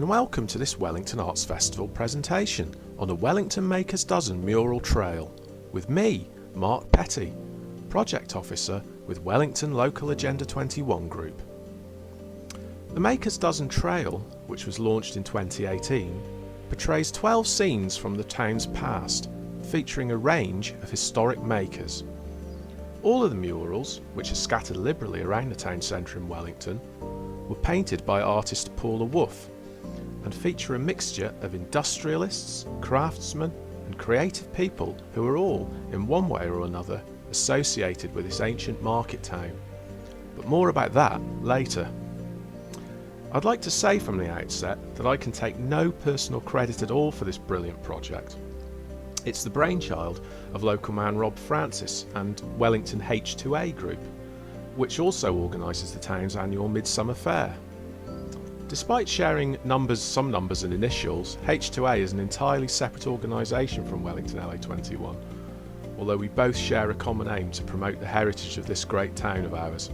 and welcome to this Wellington Arts Festival presentation on a Wellington Makers Dozen Mural Trail with me, Marc Petty, Project Officer with Wellington Local Agenda 21 Group. The Makers Dozen Trail, which was launched in 2018, portrays 12 scenes from the town's past, featuring a range of historic makers. All of the murals, which are scattered liberally around the town centre in Wellington, were painted by artist Paula Wolf and feature a mixture of industrialists, craftsmen and creative people who are all, in one way or another, associated with this ancient market town. But more about that later. I'd like to say from the outset that I can take no personal credit at all for this brilliant project. It's the brainchild of local man Rob Francis and Wellington H2A Group, which also organises the town's annual Midsummer Fair. Despite sharing some numbers and initials, H2A is an entirely separate organisation from Wellington LA21, although we both share a common aim to promote the heritage of this great town of ours.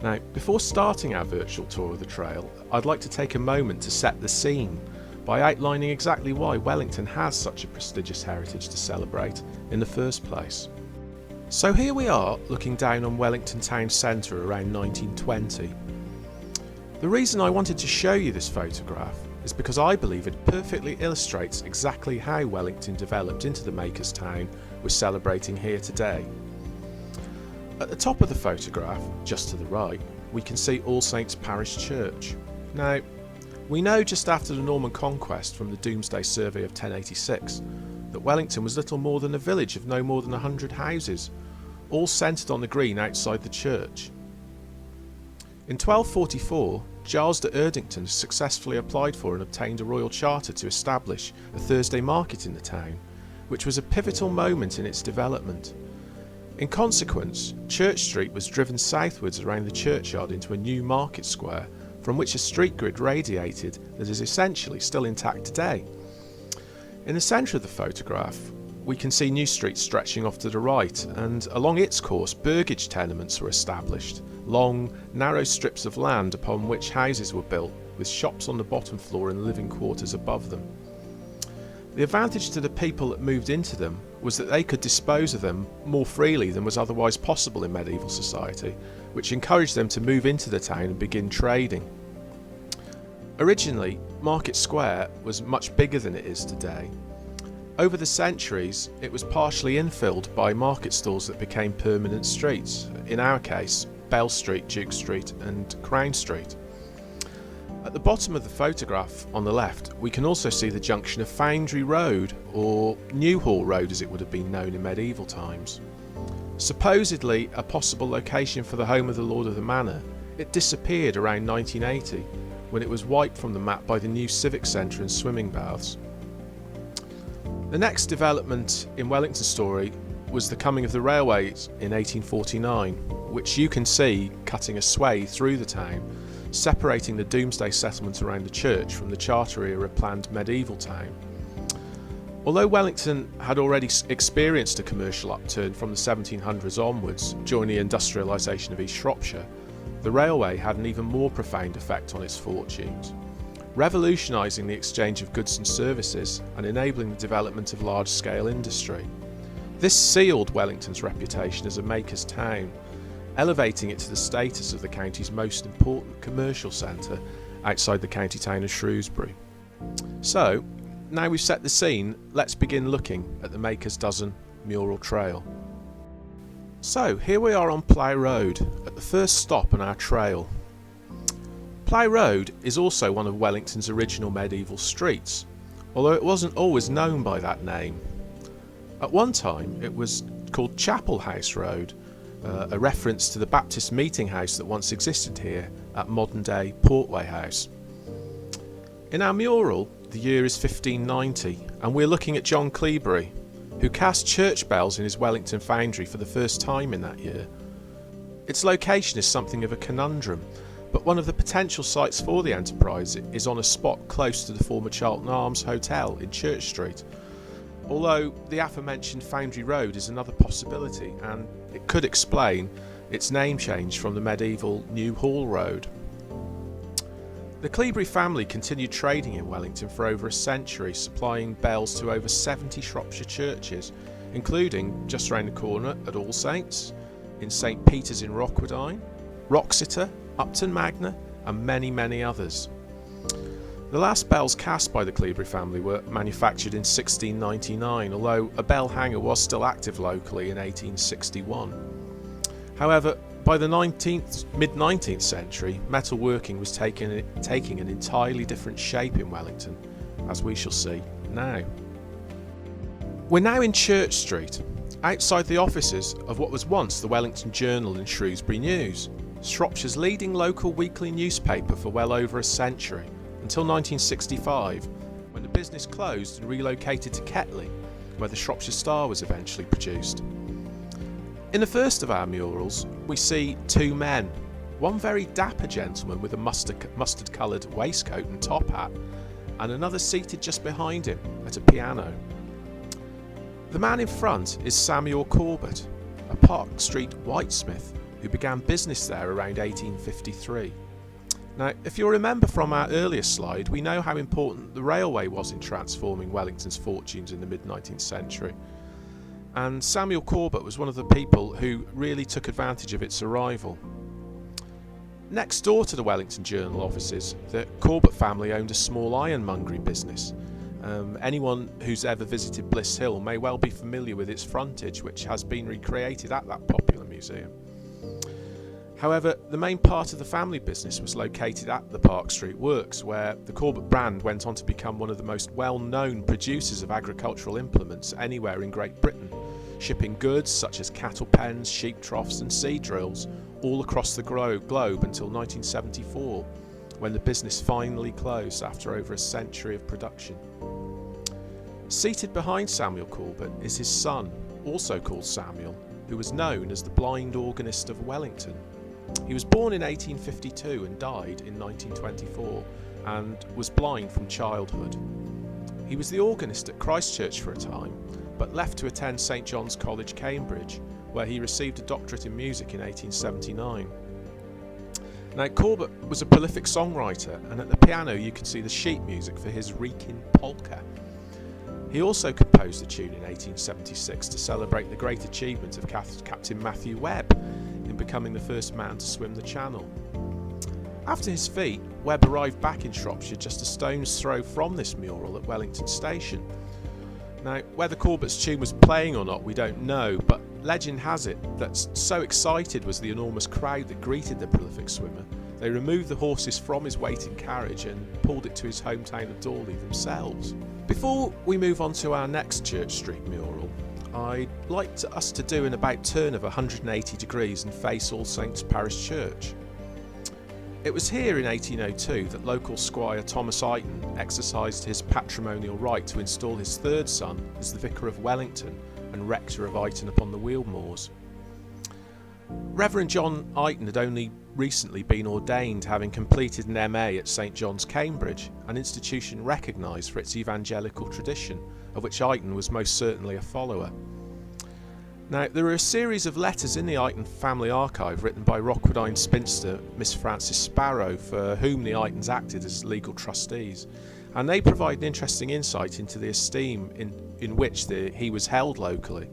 Now, before starting our virtual tour of the trail, I'd like to take a moment to set the scene by outlining exactly why Wellington has such a prestigious heritage to celebrate in the first place. So here we are looking down on Wellington town centre around 1920. The reason I wanted to show you this photograph is because I believe it perfectly illustrates exactly how Wellington developed into the makers town we're celebrating here today. At the top of the photograph, just to the right, we can see All Saints Parish Church. Now, we know just after the Norman Conquest from the Domesday Survey of 1086 that Wellington was little more than a village of no more than 100 houses, all centred on the green outside the church. In 1244, Giles de Erdington successfully applied for and obtained a royal charter to establish a Thursday market in the town, which was a pivotal moment in its development. In consequence, Church Street was driven southwards around the churchyard into a new market square from which a street grid radiated that is essentially still intact today. In the centre of the photograph, we can see New Street stretching off to the right, and along its course burgage tenements were established, long, narrow strips of land upon which houses were built, with shops on the bottom floor and living quarters above them. The advantage to the people that moved into them was that they could dispose of them more freely than was otherwise possible in medieval society, which encouraged them to move into the town and begin trading. Originally, Market Square was much bigger than it is today. Over the centuries, it was partially infilled by market stalls that became permanent streets, in our case, Bell Street, Duke Street and Crown Street. At the bottom of the photograph on the left, we can also see the junction of Foundry Road, or Newhall Road as it would have been known in medieval times. Supposedly a possible location for the home of the Lord of the Manor, it disappeared around 1980 when it was wiped from the map by the new Civic Centre and swimming baths. The next development in Wellington's story was the coming of the railways in 1849, which you can see cutting a swathe through the town, separating the Domesday settlement around the church from the Charter era planned medieval town. Although Wellington had already experienced a commercial upturn from the 1700s onwards during the industrialisation of East Shropshire, the railway had an even more profound effect on its fortunes, revolutionising the exchange of goods and services and enabling the development of large-scale industry. This sealed Wellington's reputation as a maker's town, elevating it to the status of the county's most important commercial centre outside the county town of Shrewsbury. So, now we've set the scene, let's begin looking at the Makers Dozen Mural Trail. So, here we are on Plough Road, at the first stop on our trail. Plough Road is also one of Wellington's original medieval streets, although it wasn't always known by that name. At one time it was called Chapel House Road, a reference to the Baptist meeting house that once existed here at modern day Portway House. In our mural, the year is 1590 and we're looking at John Cleobury, who cast church bells in his Wellington foundry for the first time in that year. Its location is something of a conundrum, but one of the potential sites for the enterprise is on a spot close to the former Charlton Arms Hotel in Church Street, although the aforementioned Foundry Road is another possibility and it could explain its name change from the medieval New Hall Road. The Cleobury family continued trading in Wellington for over a century, supplying bells to over 70 Shropshire churches, including just round the corner at All Saints, in St Peter's in Rockwoodine, Wroxeter, Upton Magna, and many, many others. The last bells cast by the Cleobury family were manufactured in 1699, although a bell hanger was still active locally in 1861. However, by the mid-19th century, metalworking was taking an entirely different shape in Wellington, as we shall see now. We're now in Church Street, outside the offices of what was once the Wellington Journal and Shrewsbury News, Shropshire's leading local weekly newspaper for well over a century, until 1965, when the business closed and relocated to Ketley, where the Shropshire Star was eventually produced. In the first of our murals, we see two men, one very dapper gentleman with a mustard-coloured waistcoat and top hat, and another seated just behind him at a piano. The man in front is Samuel Corbett, a Park Street whitesmith who began business there around 1853. Now, if you'll remember from our earlier slide, we know how important the railway was in transforming Wellington's fortunes in the mid-19th century. And Samuel Corbett was one of the people who really took advantage of its arrival. Next door to the Wellington Journal offices, the Corbett family owned a small ironmongery business. Anyone who's ever visited Bliss Hill may well be familiar with its frontage, which has been recreated at that popular museum. However, the main part of the family business was located at the Park Street Works, where the Corbett brand went on to become one of the most well-known producers of agricultural implements anywhere in Great Britain, shipping goods such as cattle pens, sheep troughs and seed drills all across the globe until 1974, when the business finally closed after over a century of production. Seated behind Samuel Corbett is his son, also called Samuel, who was known as the blind organist of Wellington. He was born in 1852 and died in 1924, and was blind from childhood. He was the organist at Christ Church for a time, but left to attend St John's College, Cambridge, where he received a doctorate in music in 1879. Now, Corbett was a prolific songwriter, and at the piano you can see the sheet music for his Wrekin polka. He also composed a tune in 1876 to celebrate the great achievement of Captain Matthew Webb in becoming the first man to swim the Channel. After his feat, Webb arrived back in Shropshire just a stone's throw from this mural at Wellington Station. Now, whether Corbett's tune was playing or not, we don't know, but legend has it that so excited was the enormous crowd that greeted the prolific swimmer, they removed the horses from his waiting carriage and pulled it to his hometown of Dorley themselves. Before we move on to our next Church Street mural, I'd like us to do an about turn of 180 degrees and face All Saints Parish Church. It was here in 1802 that local squire Thomas Eighton exercised his patrimonial right to install his third son as the Vicar of Wellington and Rector of Eighton upon the Wealdmoors. Reverend John Eighton had only recently been ordained, having completed an MA at St John's, Cambridge, an institution recognised for its evangelical tradition, of which Eighton was most certainly a follower. Now, there are a series of letters in the Eighton family archive written by Rockwoodine spinster Miss Frances Sparrow, for whom the Eightons acted as legal trustees, and they provide an interesting insight into the esteem in which he was held locally.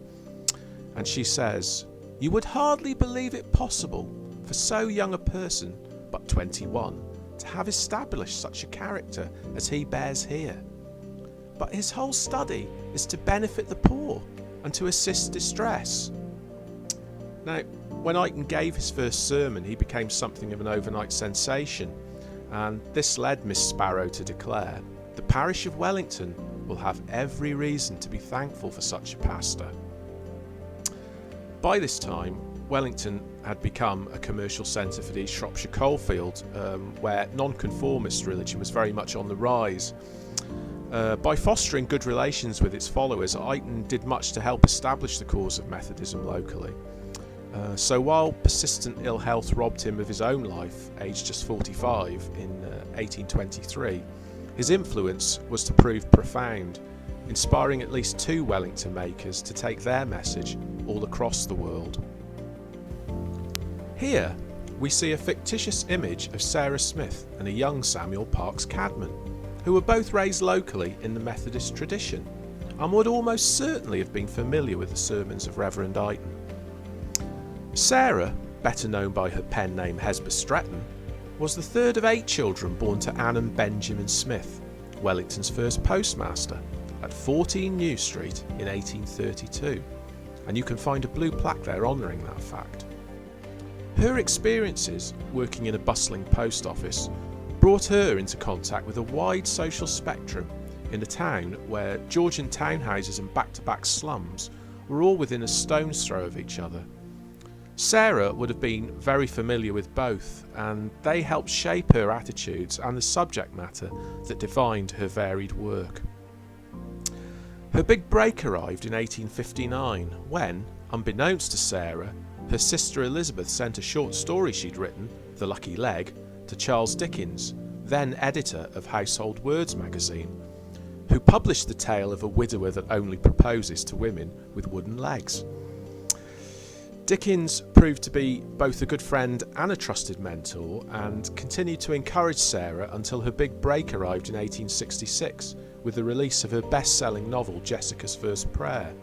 And she says, "You would hardly believe it possible for so young a person, but 21, to have established such a character as he bears here. But his whole study is to benefit the poor and to assist distress." Now, when Eighton gave his first sermon, he became something of an overnight sensation, and this led Miss Sparrow to declare, "The parish of Wellington will have every reason to be thankful for such a pastor." By this time, Wellington had become a commercial centre for the East Shropshire coalfield, where nonconformist religion was very much on the rise. By fostering good relations with its followers, Eighton did much to help establish the cause of Methodism locally. So while persistent ill health robbed him of his own life, aged just 45, in 1823, his influence was to prove profound, inspiring at least 2 Wellington makers to take their message all across the world. Here, we see a fictitious image of Sarah Smith and a young Samuel Parks Cadman, who were both raised locally in the Methodist tradition and would almost certainly have been familiar with the sermons of Reverend Eighton. Sarah, better known by her pen name Hesba Stretton, was the third of 8 children born to Anne and Benjamin Smith, Wellington's first postmaster, at 14 New Street in 1832, and you can find a blue plaque there honouring that fact. Her experiences working in a bustling post office brought her into contact with a wide social spectrum in a town where Georgian townhouses and back-to-back slums were all within a stone's throw of each other. Sarah would have been very familiar with both, and they helped shape her attitudes and the subject matter that defined her varied work. Her big break arrived in 1859 when, unbeknownst to Sarah, her sister Elizabeth sent a short story she'd written, The Lucky Leg, to Charles Dickens, then editor of Household Words magazine, who published the tale of a widower that only proposes to women with wooden legs. Dickens proved to be both a good friend and a trusted mentor, and continued to encourage Sarah until her big break arrived in 1866 with the release of her best-selling novel Jessica's First Prayer.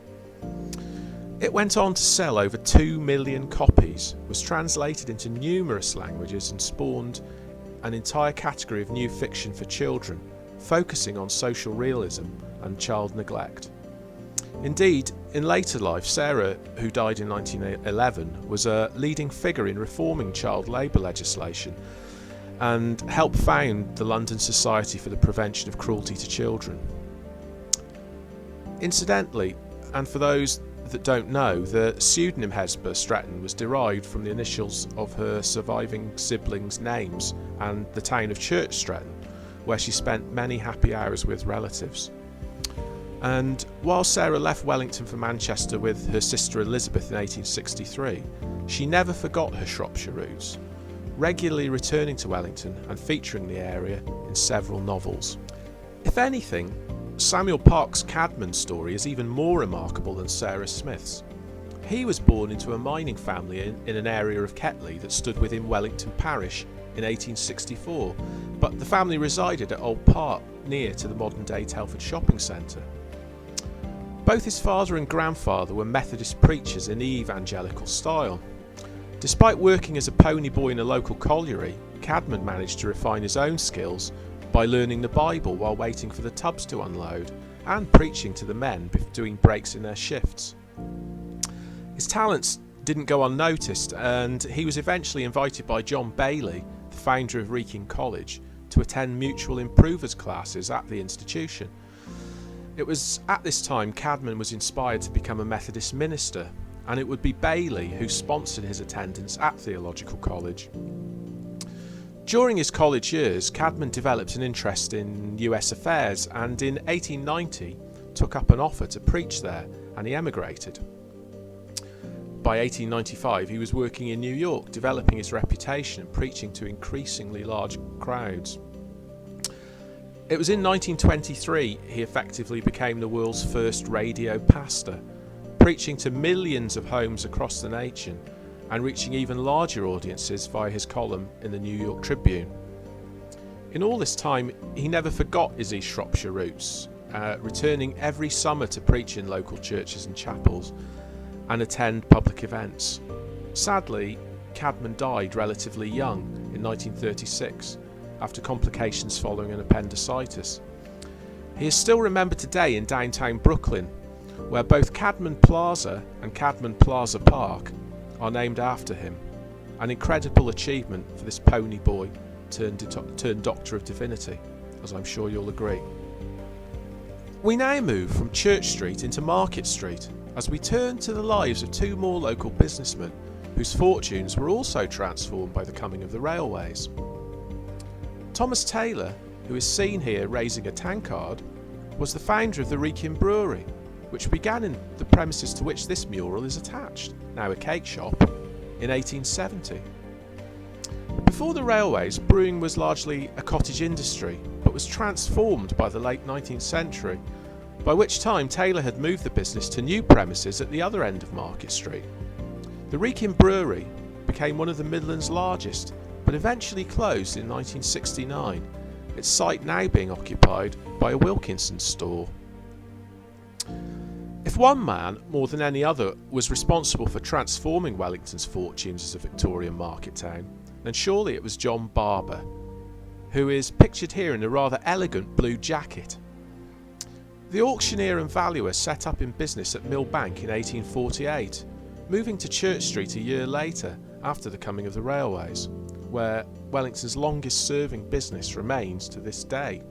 It went on to sell over 2 million copies, was translated into numerous languages, and spawned an entire category of new fiction for children, focusing on social realism and child neglect. Indeed, in later life, Sarah, who died in 1911, was a leading figure in reforming child labour legislation and helped found the London Society for the Prevention of Cruelty to Children. Incidentally, and for those that don't know, the pseudonym Hesba Stretton was derived from the initials of her surviving siblings' names and the town of Church Stretton, where she spent many happy hours with relatives. And while Sarah left Wellington for Manchester with her sister Elizabeth in 1863, she never forgot her Shropshire roots, regularly returning to Wellington and featuring the area in several novels. If anything, Samuel Parks Cadman's story is even more remarkable than Sarah Smith's. He was born into a mining family in an area of Ketley that stood within Wellington Parish in 1864, but the family resided at Old Park, near to the modern-day Telford shopping centre. Both his father and grandfather were Methodist preachers in the evangelical style. Despite working as a pony boy in a local colliery, Cadman managed to refine his own skills by learning the Bible while waiting for the tubs to unload and preaching to the men doing breaks in their shifts. His talents didn't go unnoticed, and he was eventually invited by John Bailey, the founder of Wrekin College, to attend mutual improvers classes at the institution. It was at this time Cadman was inspired to become a Methodist minister, and it would be Bailey who sponsored his attendance at Theological College. During his college years, Cadman developed an interest in US affairs, and in 1890 took up an offer to preach there, and he emigrated. By 1895 he was working in New York, developing his reputation and preaching to increasingly large crowds. It was in 1923 he effectively became the world's first radio pastor, preaching to millions of homes across the nation and reaching even larger audiences via his column in the New York Tribune. In all this time, he never forgot his East Shropshire roots, returning every summer to preach in local churches and chapels and attend public events. Sadly, Cadman died relatively young in 1936 after complications following an appendicitis. He is still remembered today in downtown Brooklyn, where both Cadman Plaza and Cadman Plaza Park are named after him, an incredible achievement for this pony boy turned Doctor of Divinity, as I'm sure you'll agree. We now move from Church Street into Market Street as we turn to the lives of 2 more local businessmen whose fortunes were also transformed by the coming of the railways. Thomas Taylor, who is seen here raising a tankard, was the founder of the Wrekin Brewery, which began in the premises to which this mural is attached, now a cake shop, in 1870. Before the railways, brewing was largely a cottage industry, but was transformed by the late 19th century, by which time Taylor had moved the business to new premises at the other end of Market Street. The Wrekin Brewery became one of the Midlands' largest, but eventually closed in 1969, its site now being occupied by a Wilkinson's store. If one man, more than any other, was responsible for transforming Wellington's fortunes as a Victorian market town, then surely it was John Barber, who is pictured here in a rather elegant blue jacket. The auctioneer and valuer set up in business at Mill Bank in 1848, moving to Church Street a year later after the coming of the railways, where Wellington's longest serving business remains to this day.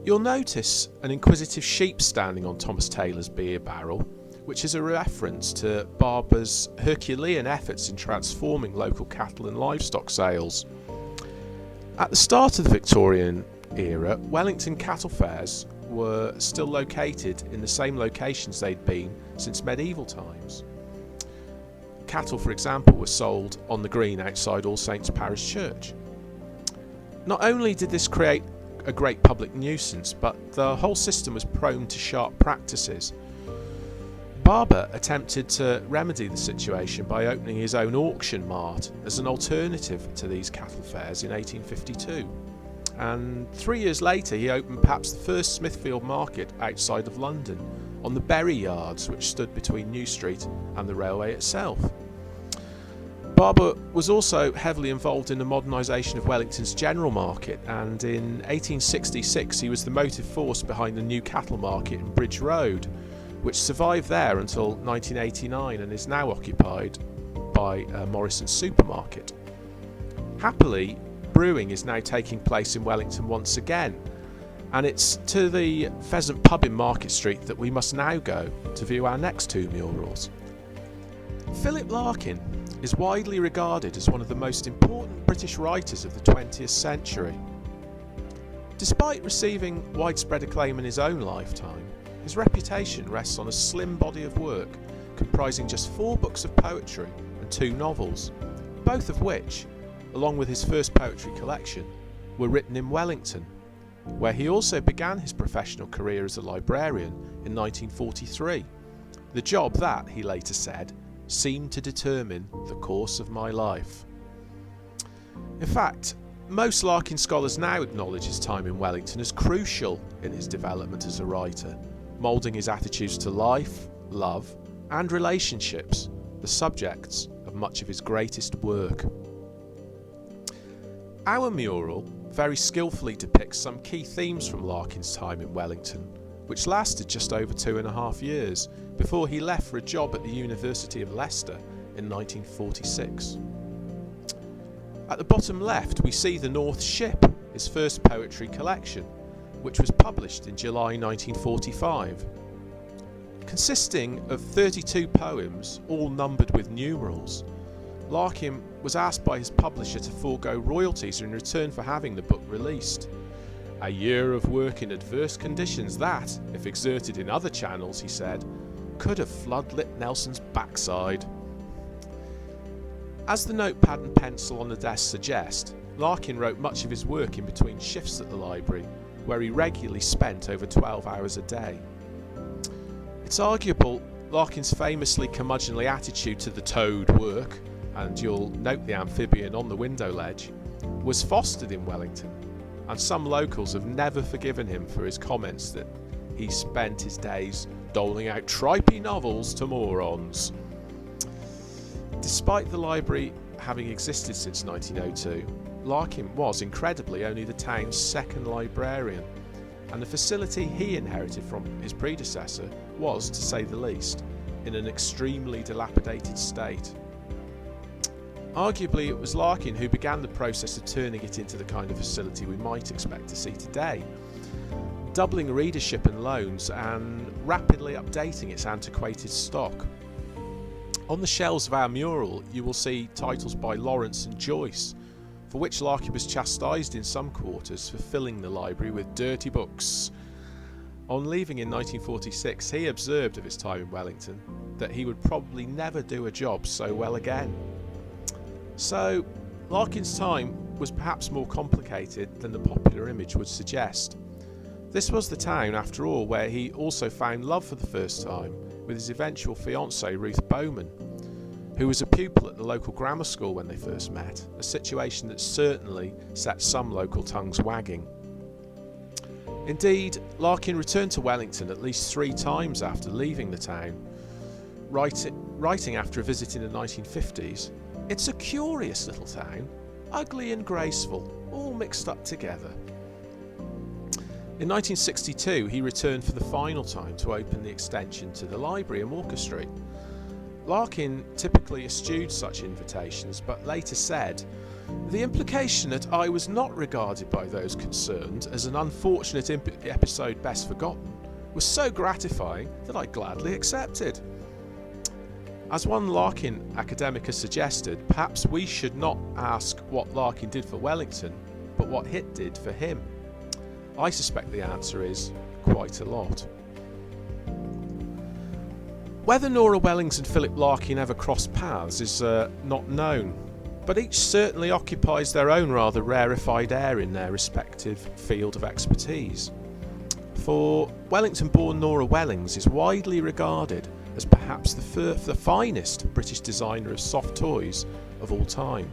You'll notice an inquisitive sheep standing on Thomas Taylor's beer barrel, which is a reference to Barber's Herculean efforts in transforming local cattle and livestock sales. At the start of the Victorian era, Wellington cattle fairs were still located in the same locations they'd been since medieval times. Cattle, for example, were sold on the green outside All Saints Parish Church. Not only did this create a great public nuisance, but the whole system was prone to sharp practices. Barber attempted to remedy the situation by opening his own auction mart as an alternative to these cattle fairs in 1852. And 3 years later he opened perhaps the first Smithfield market outside of London, on the Bury Yards, which stood between New Street and the railway itself. Barber was also heavily involved in the modernisation of Wellington's general market, and in 1866 he was the motive force behind the new cattle market in Bridge Road, which survived there until 1989 and is now occupied by Morrison's supermarket. Happily, brewing is now taking place in Wellington once again, and it's to the Pheasant Pub in Market Street that we must now go to view our next two murals. Philip Larkin is widely regarded as one of the most important British writers of the 20th century. Despite receiving widespread acclaim in his own lifetime, his reputation rests on a slim body of work comprising just 4 books of poetry and 2 novels, both of which, along with his first poetry collection, were written in Wellington, where he also began his professional career as a librarian in 1943, the job that, he later said, seemed to determine the course of my life. In fact, most Larkin scholars now acknowledge his time in Wellington as crucial in his development as a writer, moulding his attitudes to life, love, and relationships, the subjects of much of his greatest work. Our mural very skillfully depicts some key themes from Larkin's time in Wellington, which lasted just over 2.5 years before he left for a job at the University of Leicester in 1946. At the bottom left we see The North Ship, his first poetry collection, which was published in July 1945. Consisting of 32 poems, all numbered with numerals, Larkin was asked by his publisher to forego royalties in return for having the book released. A year of work in adverse conditions that, if exerted in other channels, he said, could have floodlit Nelson's backside. As the notepad and pencil on the desk suggest, Larkin wrote much of his work in between shifts at the library, where he regularly spent over 12 hours a day. It's arguable Larkin's famously curmudgeonly attitude to the towed work, and you'll note the amphibian on the window ledge, was fostered in Wellington, and some locals have never forgiven him for his comments that he spent his days doling out tripey novels to morons. Despite the library having existed since 1902, Larkin was incredibly only the town's second librarian, and the facility he inherited from his predecessor was, to say the least, in an extremely dilapidated state. Arguably, it was Larkin who began the process of turning it into the kind of facility we might expect to see today, doubling readership and loans and rapidly updating its antiquated stock. On the shelves of our mural you will see titles by Lawrence and Joyce, for which Larkin was chastised in some quarters for filling the library with dirty books. On leaving in 1946, he observed of his time in Wellington that he would probably never do a job so well again. So, Larkin's time was perhaps more complicated than the popular image would suggest. This was the town, after all, where he also found love for the first time with his eventual fiancée Ruth Bowman, who was a pupil at the local grammar school when they first met, a situation that certainly set some local tongues wagging. Indeed, Larkin returned to Wellington at least 3 times after leaving the town, writing after a visit in the 1950s, "It's a curious little town, ugly and graceful, all mixed up together." In 1962, he returned for the final time to open the extension to the library in Walker Street. Larkin typically eschewed such invitations, but later said, "The implication that I was not regarded by those concerned as an unfortunate episode best forgotten was so gratifying that I gladly accepted." As one Larkin academic has suggested, perhaps we should not ask what Larkin did for Wellington, but what it did for him. I suspect the answer is quite a lot. Whether Nora Wellings and Philip Larkin ever crossed paths is not known, but each certainly occupies their own rather rarefied air in their respective field of expertise. For Wellington-born Nora Wellings is widely regarded as perhaps the finest British designer of soft toys of all time.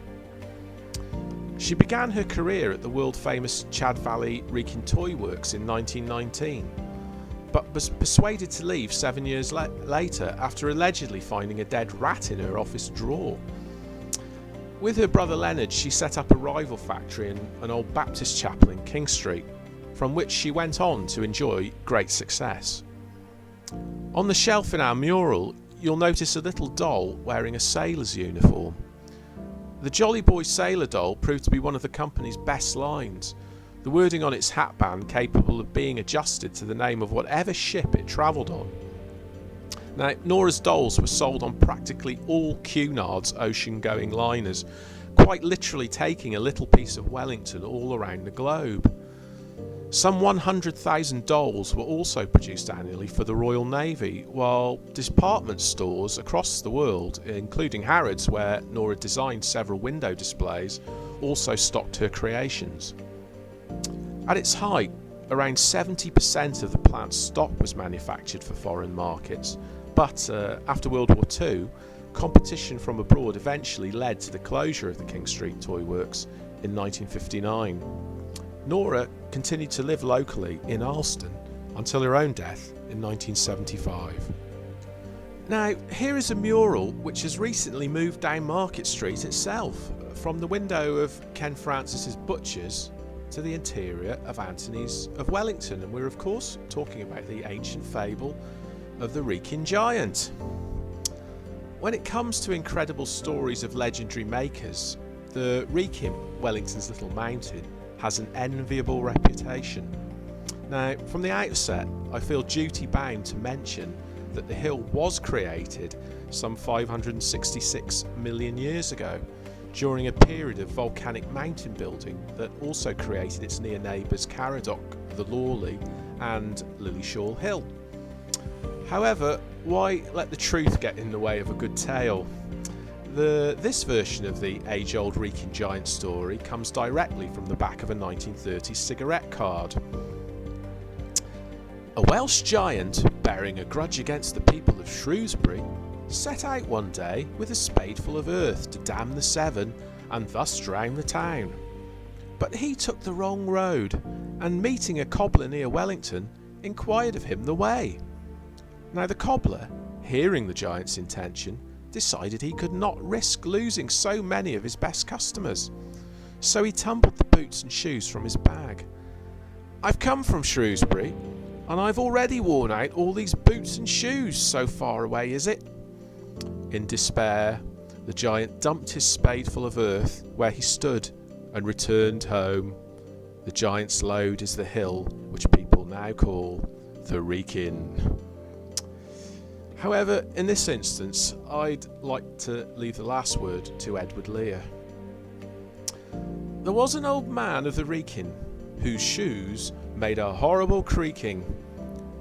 She began her career at the world-famous Chad Valley Wrekin Toy Works in 1919, but was persuaded to leave 7 years later after allegedly finding a dead rat in her office drawer. With her brother Leonard, she set up a rival factory in an old Baptist chapel in King Street, from which she went on to enjoy great success. On the shelf in our mural, you'll notice a little doll wearing a sailor's uniform. The Jolly Boy Sailor doll proved to be one of the company's best lines, the wording on its hatband capable of being adjusted to the name of whatever ship it travelled on. Now, Nora's dolls were sold on practically all Cunard's ocean-going liners, quite literally taking a little piece of Wellington all around the globe. Some 100,000 dolls were also produced annually for the Royal Navy, while department stores across the world, including Harrods, where Nora designed several window displays, also stocked her creations. At its height, around 70% of the plant's stock was manufactured for foreign markets, but after World War II, competition from abroad eventually led to the closure of the King Street Toy Works in 1959. Nora continued to live locally in Alston until her own death in 1975. Now, here is a mural which has recently moved down Market Street itself, from the window of Ken Francis's Butchers to the interior of Anthony's of Wellington, and we're of course talking about the ancient fable of the Wrekin Giant. When it comes to incredible stories of legendary makers, the Wrekin, Wellington's little mountain, has an enviable reputation. Now, from the outset, I feel duty bound to mention that the hill was created some 566 million years ago, during a period of volcanic mountain building that also created its near neighbours Caradoc, the Lawley and Lillyshaw Hill. However, why let the truth get in the way of a good tale? This version of the age-old Wrekin Giant story comes directly from the back of a 1930s cigarette card. A Welsh giant, bearing a grudge against the people of Shrewsbury, set out one day with a spadeful of earth to dam the Severn and thus drown the town. But he took the wrong road, and meeting a cobbler near Wellington, inquired of him the way. Now the cobbler, hearing the giant's intention, decided he could not risk losing so many of his best customers. So he tumbled the boots and shoes from his bag. "I've come from Shrewsbury, and I've already worn out all these boots and shoes, so far away is it?" In despair, the giant dumped his spadeful of earth where he stood and returned home. The giant's load is the hill which people now call the Wrekin. However, in this instance, I'd like to leave the last word to Edward Lear. "There was an old man of the Wrekin, whose shoes made a horrible creaking.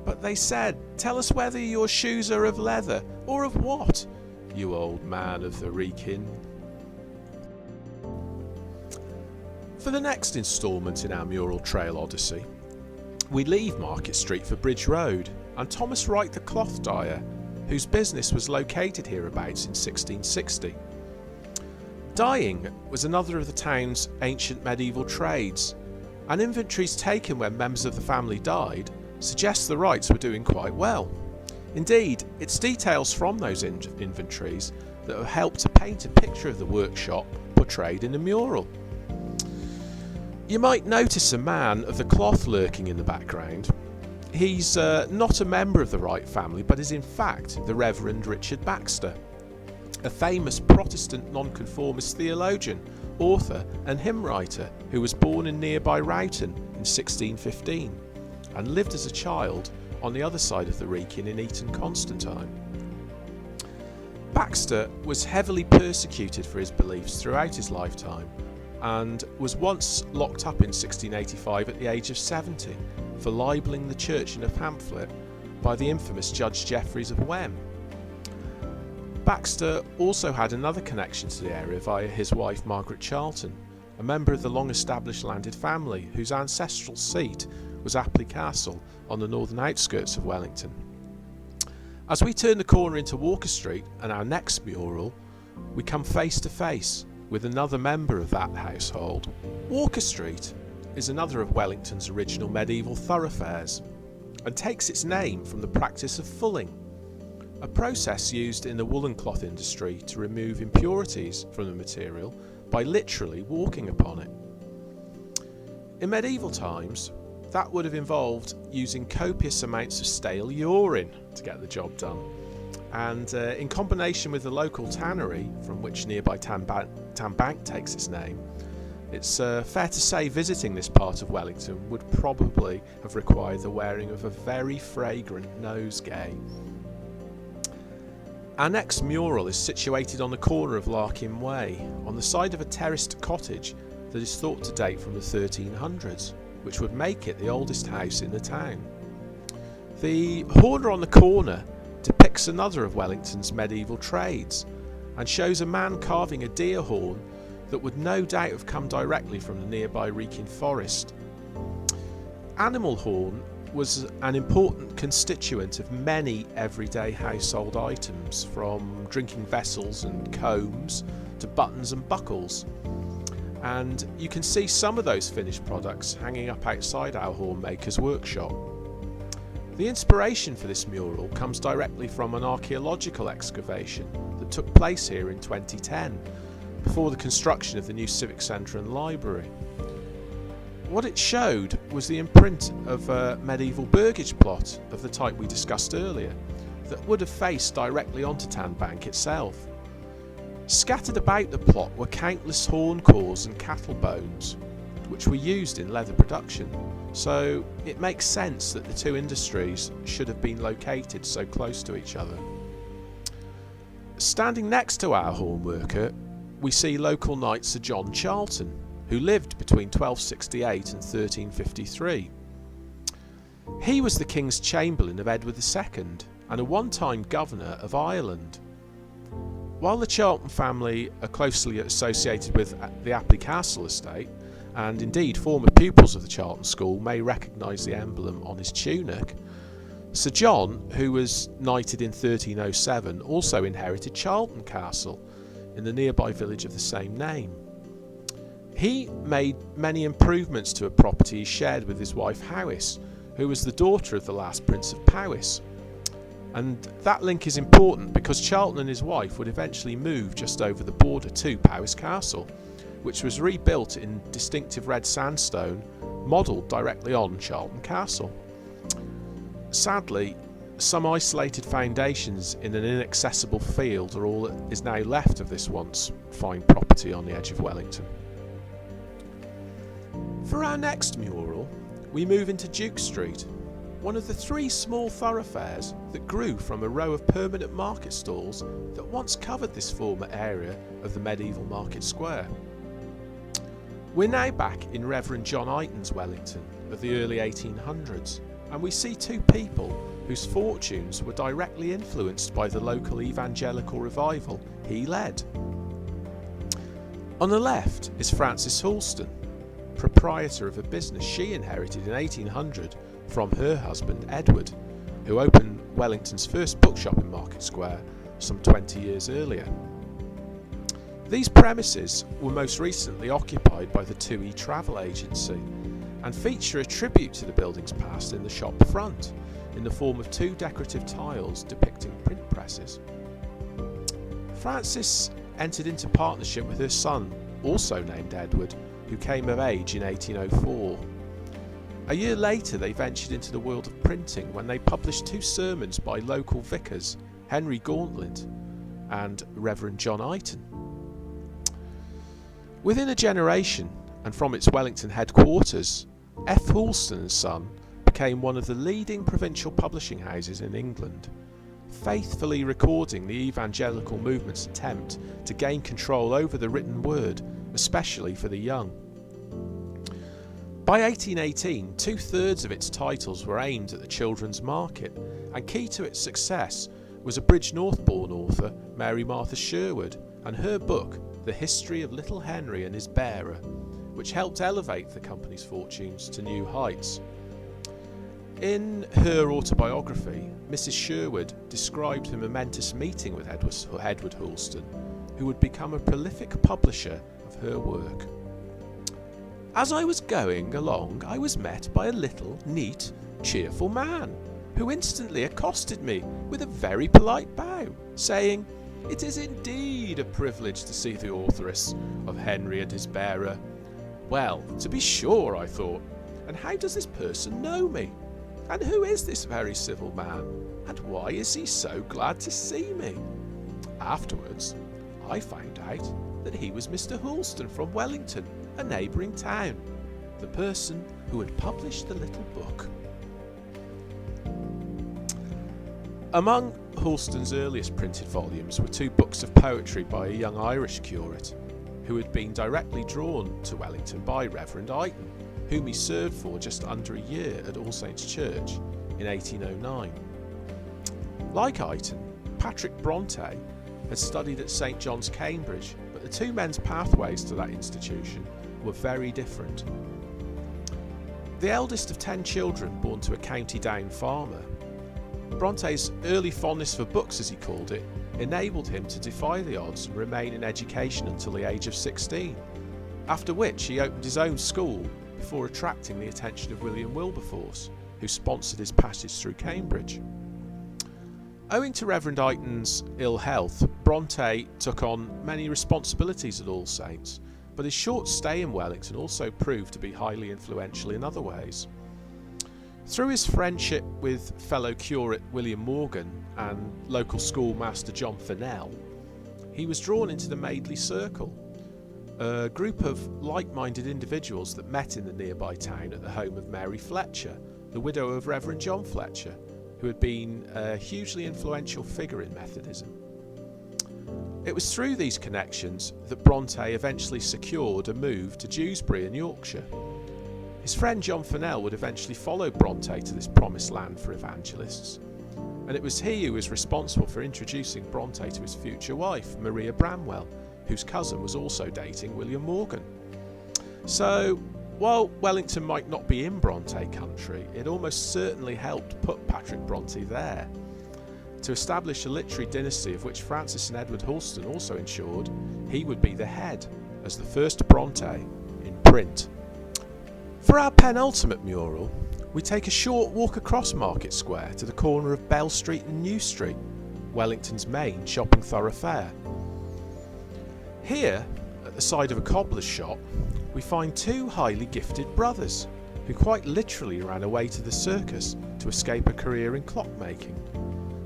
But they said, 'Tell us whether your shoes are of leather or of what, you old man of the Wrekin.'" For the next instalment in our Mural Trail Odyssey, we leave Market Street for Bridge Road and Thomas Wright the cloth dyer, whose business was located hereabouts in 1660. Dyeing was another of the town's ancient medieval trades, and inventories taken when members of the family died suggest the Wrights were doing quite well. Indeed, it's details from those inventories that have helped to paint a picture of the workshop portrayed in the mural. You might notice a man of the cloth lurking in the background. He's not a member of the Wright family, but is in fact the Reverend Richard Baxter, a famous Protestant nonconformist theologian, author and hymn writer who was born in nearby Rowton in 1615 and lived as a child on the other side of the Wrekin in Eton Constantine. Baxter was heavily persecuted for his beliefs throughout his lifetime and was once locked up in 1685 at the age of 70 for libelling the church in a pamphlet by the infamous Judge Jeffreys of Wem. Baxter also had another connection to the area via his wife Margaret Charlton, a member of the long-established landed family whose ancestral seat was Apley Castle on the northern outskirts of Wellington. As we turn the corner into Walker Street and our next mural, we come face to face with another member of that household. Walker Street is another of Wellington's original medieval thoroughfares and takes its name from the practice of fulling, a process used in the woolen cloth industry to remove impurities from the material by literally walking upon it. In medieval times, that would have involved using copious amounts of stale urine to get the job done, and in combination with the local tannery from which nearby Tanbank takes its name, it's fair to say visiting this part of Wellington would probably have required the wearing of a very fragrant nosegay. Our next mural is situated on the corner of Larkin Way, on the side of a terraced cottage that is thought to date from the 1300s, which would make it the oldest house in the town. The horner on the corner depicts another of Wellington's medieval trades and shows a man carving a deer horn that would no doubt have come directly from the nearby Wrekin forest. Animal horn was an important constituent of many everyday household items, from drinking vessels and combs to buttons and buckles. And you can see some of those finished products hanging up outside our hornmaker's workshop. The inspiration for this mural comes directly from an archaeological excavation that took place here in 2010, before the construction of the new Civic Centre and Library. What it showed was the imprint of a medieval burgage plot of the type we discussed earlier, that would have faced directly onto Tanbank itself. Scattered about the plot were countless horn cores and cattle bones, which were used in leather production, so it makes sense that the two industries should have been located so close to each other. Standing next to our horn worker, we see local knight Sir John Charlton, who lived between 1268 and 1353. He was the King's Chamberlain of Edward II and a one-time governor of Ireland. While the Charlton family are closely associated with the Apley Castle estate, and indeed former pupils of the Charlton School may recognise the emblem on his tunic, Sir John, who was knighted in 1307, also inherited Charlton Castle in the nearby village of the same name. He made many improvements to a property he shared with his wife Howis, who was the daughter of the last Prince of Powys. And that link is important because Charlton and his wife would eventually move just over the border to Powys Castle, which was rebuilt in distinctive red sandstone, modelled directly on Charlton Castle. Sadly, some isolated foundations in an inaccessible field are all that is now left of this once fine property on the edge of Wellington. For our next mural, we move into Duke Street, one of the three small thoroughfares that grew from a row of permanent market stalls that once covered this former area of the medieval market square. We're now back in Reverend John Iton's Wellington of the early 1800s, and we see two people whose fortunes were directly influenced by the local evangelical revival he led. On the left is Frances Halston, proprietor of a business she inherited in 1800 from her husband Edward, who opened Wellington's first bookshop in Market Square some 20 years earlier. These premises were most recently occupied by the 2E Travel Agency and feature a tribute to the building's past in the shop front in the form of 2 decorative tiles depicting print presses. Frances entered into partnership with her son, also named Edward, who came of age in 1804. A year later they ventured into the world of printing when they published 2 sermons by local vicars, Henry Gauntlet and Reverend John Iton. Within a generation, and from its Wellington headquarters, F. Houlston & Son became one of the leading provincial publishing houses in England, faithfully recording the evangelical movement's attempt to gain control over the written word, especially for the young. By 1818, 2/3 of its titles were aimed at the children's market, and key to its success was a Bridge-North-born author, Mary Martha Sherwood, and her book, The History of Little Henry and His Bearer, which helped elevate the company's fortunes to new heights. In her autobiography, Mrs. Sherwood described her momentous meeting with Edward Houlston, who would become a prolific publisher of her work. As I was going along, I was met by a little, neat, cheerful man, who instantly accosted me with a very polite bow, saying, "It is indeed a privilege to see the authoress of Henry and His Bearer." Well, to be sure, I thought, and how does this person know me? And who is this very civil man? And why is he so glad to see me? Afterwards, I found out that he was Mr. Houlston from Wellington, a neighbouring town, the person who had published the little book. Among Houlston's earliest printed volumes were 2 books of poetry by a young Irish curate, who had been directly drawn to Wellington by Reverend Iton, whom he served for just under a year at All Saints Church in 1809. Like Iton, Patrick Bronte had studied at St John's, Cambridge, but the 2 men's pathways to that institution were very different. The eldest of 10 children born to a County Down farmer, Bronte's early fondness for books, as he called it, enabled him to defy the odds and remain in education until the age of 16, after which he opened his own school before attracting the attention of William Wilberforce, who sponsored his passage through Cambridge. Owing to Reverend Iton's ill health, Bronte took on many responsibilities at All Saints, but his short stay in Wellington also proved to be highly influential in other ways. Through his friendship with fellow curate William Morgan and local schoolmaster John Fennell, he was drawn into the Madeley Circle, a group of like-minded individuals that met in the nearby town at the home of Mary Fletcher, the widow of Reverend John Fletcher, who had been a hugely influential figure in Methodism. It was through these connections that Bronte eventually secured a move to Dewsbury in Yorkshire. His friend John Fennell would eventually follow Bronte to this promised land for evangelists, and it was he who was responsible for introducing Bronte to his future wife, Maria Bramwell, whose cousin was also dating William Morgan. So, while Wellington might not be in Bronte country, it almost certainly helped put Patrick Bronte there, to establish a literary dynasty of which Francis and Edward Houlston also ensured he would be the head as the first Bronte in print. For our penultimate mural, we take a short walk across Market Square to the corner of Bell Street and New Street, Wellington's main shopping thoroughfare. Here, at the side of a cobbler's shop, we find 2 highly gifted brothers who quite literally ran away to the circus to escape a career in clockmaking,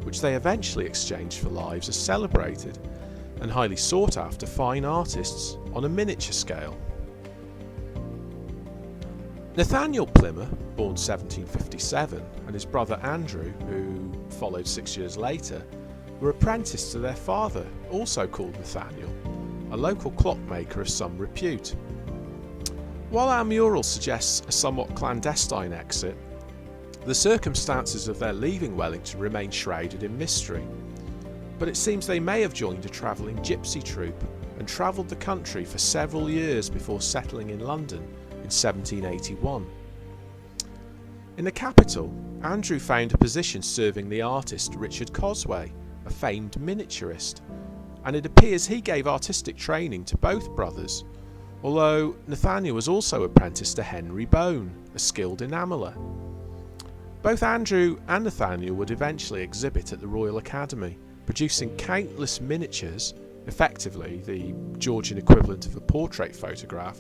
which they eventually exchanged for lives as celebrated and highly sought after fine artists on a miniature scale. Nathaniel Plimmer, born 1757, and his brother Andrew, who followed 6 years later, were apprenticed to their father, also called Nathaniel, a local clockmaker of some repute. While our mural suggests a somewhat clandestine exit, the circumstances of their leaving Wellington remain shrouded in mystery, but it seems they may have joined a travelling gypsy troupe and travelled the country for several years before settling in London in 1781. In the capital, Andrew found a position serving the artist Richard Cosway, a famed miniaturist, and it appears he gave artistic training to both brothers, although Nathaniel was also apprenticed to Henry Bone, a skilled enameller. Both Andrew and Nathaniel would eventually exhibit at the Royal Academy, producing countless miniatures, effectively the Georgian equivalent of a portrait photograph,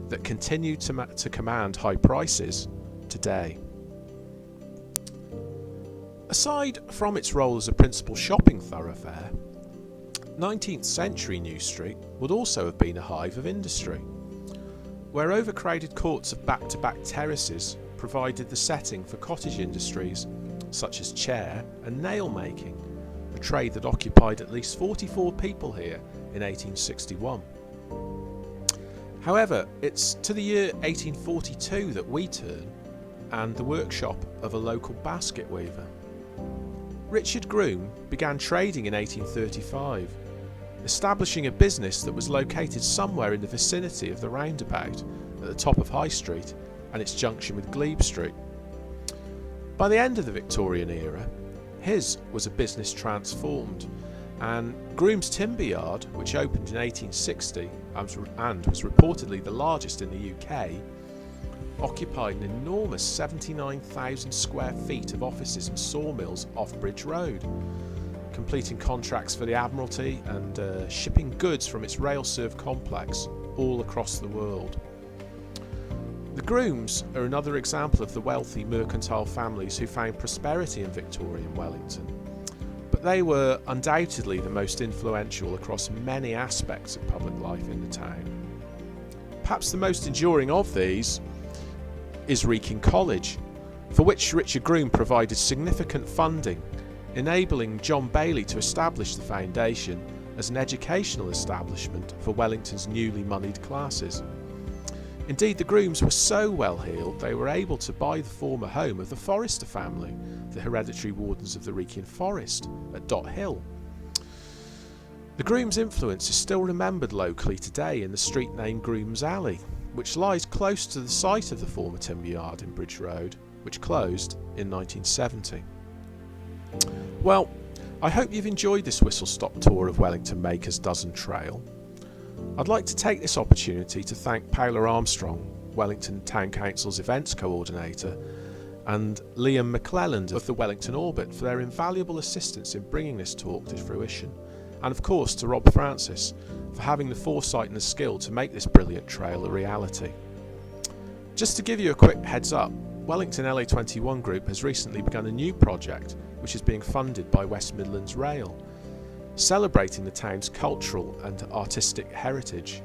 that continue to command high prices today. Aside from its role as a principal shopping thoroughfare, 19th century New Street would also have been a hive of industry, where overcrowded courts of back-to-back terraces provided the setting for cottage industries such as chair and nail making, a trade that occupied at least 44 people here in 1861. However, it's to the year 1842 that we turn, and the workshop of a local basket weaver. Richard Groom began trading in 1835, establishing a business that was located somewhere in the vicinity of the roundabout at the top of High Street and its junction with Glebe Street. By the end of the Victorian era, his was a business transformed, and Groom's Timber Yard, which opened in 1860 and was reportedly the largest in the UK, occupied an enormous 79,000 square feet of offices and sawmills off Bridge Road, completing contracts for the Admiralty and shipping goods from its rail-served complex all across the world. The Grooms are another example of the wealthy mercantile families who found prosperity in Victorian Wellington, but they were undoubtedly the most influential across many aspects of public life in the town. Perhaps the most enduring of these is Wrekin College, for which Richard Groom provided significant funding, enabling John Bailey to establish the foundation as an educational establishment for Wellington's newly moneyed classes. Indeed, the Grooms were so well-heeled they were able to buy the former home of the Forrester family, the hereditary wardens of the Wrekin Forest at Dot Hill. The Grooms' influence is still remembered locally today in the street named Grooms Alley, which lies close to the site of the former timber yard in Bridge Road, which closed in 1970. Well, I hope you've enjoyed this whistle-stop tour of Wellington Makers Dozen Trail. I'd like to take this opportunity to thank Paula Armstrong, Wellington Town Council's events coordinator, and Liam McClelland of the Wellington Orbit for their invaluable assistance in bringing this talk to fruition, and of course to Rob Francis for having the foresight and the skill to make this brilliant trail a reality. Just to give you a quick heads up, Wellington LA21 Group has recently begun a new project which is being funded by West Midlands Rail, celebrating the town's cultural and artistic heritage.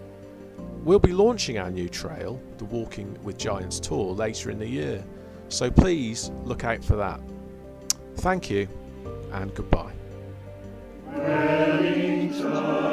We'll be launching our new trail, the Walking with Giants Tour, later in the year, so please look out for that. Thank you and goodbye. Wellington.